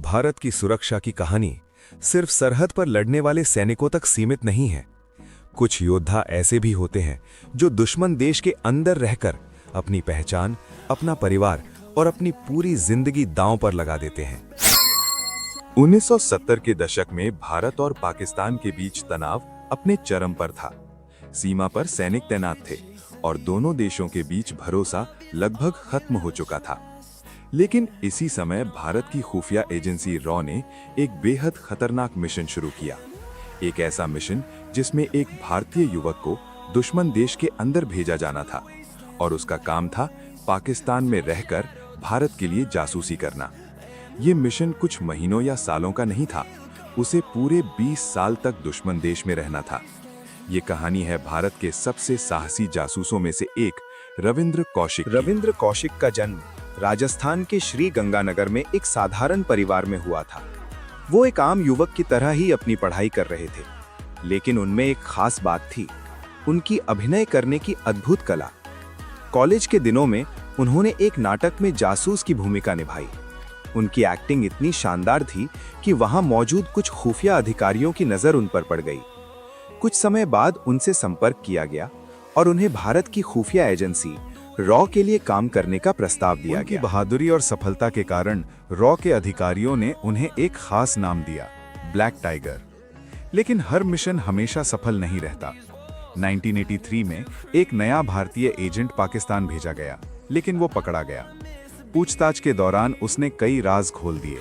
भारत की सुरक्षा की कहानी सिर्फ सरहद पर लड़ने वाले सैनिकों तक सीमित नहीं है। कुछ योद्धा ऐसे भी होते हैं जो दुश्मन देश के अंदर रहकर अपनी पहचान, अपना परिवार और अपनी पूरी जिंदगी दांव पर लगा देते हैं। 1970 के दशक में भारत और पाकिस्तान के बीच तनाव अपने चरम पर था। सीमा पर सैनिक तैनात थे और दोनों देशों के बीच भरोसा लगभग खत्म हो चुका था। लेकिन इसी समय भारत की खुफिया एजेंसी रॉ ने एक बेहद खतरनाक मिशन शुरू किया। एक ऐसा मिशन जिसमें एक भारतीय युवक को दुश्मन देश के अंदर भेजा जाना था और उसका काम था पाकिस्तान में रहकर भारत के लिए जासूसी करना। ये मिशन कुछ महीनों या सालों का नहीं था, उसे पूरे 20 साल तक दुश्मन देश में रहना था। ये कहानी है भारत के सबसे साहसी जासूसों में से एक रविंद्र कौशिक। रविंद्र कौशिक का जन्म राजस्थान के श्री गंगानगर में एक साधारण परिवार में हुआ था। वो एक आम युवक की तरह ही अपनी पढ़ाई कर रहे थे, लेकिन उनमें एक खास बात थी, उनकी अभिनय करने की अद्भुत कला। कॉलेज के दिनों में उन्होंने एक नाटक में जासूस की भूमिका निभाई। उनकी एक्टिंग इतनी शानदार थी कि वहां मौजूद कुछ खुफिया अधिकारियों की नजर उन पर पड़ गई। कुछ समय बाद उनसे संपर्क किया गया और उन्हें भारत की खुफिया एजेंसी रॉ के लिए काम करने का प्रस्ताव दिया उनकी गया। बहादुरी और सफलता के कारण रॉ के अधिकारियों ने उन्हें एक खास नाम दिया, ब्लैक टाइगर। लेकिन हर मिशन हमेशा सफल नहीं रहता। 1983 में एक नया भारतीय एजेंट पाकिस्तान भेजा गया, लेकिन वो पकड़ा गया। पूछताछ के दौरान उसने कई राज खोल दिए।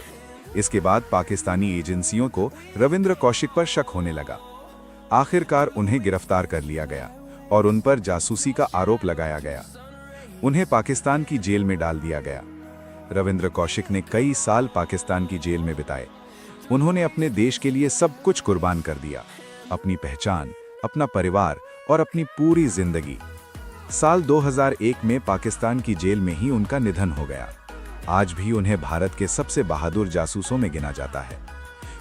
इसके बाद पाकिस्तानी एजेंसियों को रविंद्र कौशिक पर शक होने लगा। आखिरकार उन्हें गिरफ्तार कर लिया गया और उन पर जासूसी का आरोप लगाया गया। उन्हें पाकिस्तान की जेल में डाल दिया गया। रविंद्र कौशिक ने कई साल पाकिस्तान की जेल में बिताए। उन्होंने अपने देश के लिए सब कुछ कुर्बान कर दिया, अपनी पहचान, अपना परिवार और अपनी पूरी जिंदगी। साल 2001 में पाकिस्तान की जेल में ही उनका निधन हो गया। आज भी उन्हें भारत के सबसे बहादुर जासूसों में गिना जाता है,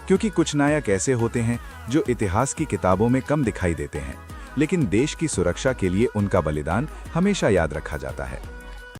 क्योंकि कुछ नायक ऐसे होते हैं जो इतिहास की किताबों में कम दिखाई देते हैं, लेकिन देश की सुरक्षा के लिए उनका बलिदान हमेशा याद रखा जाता है।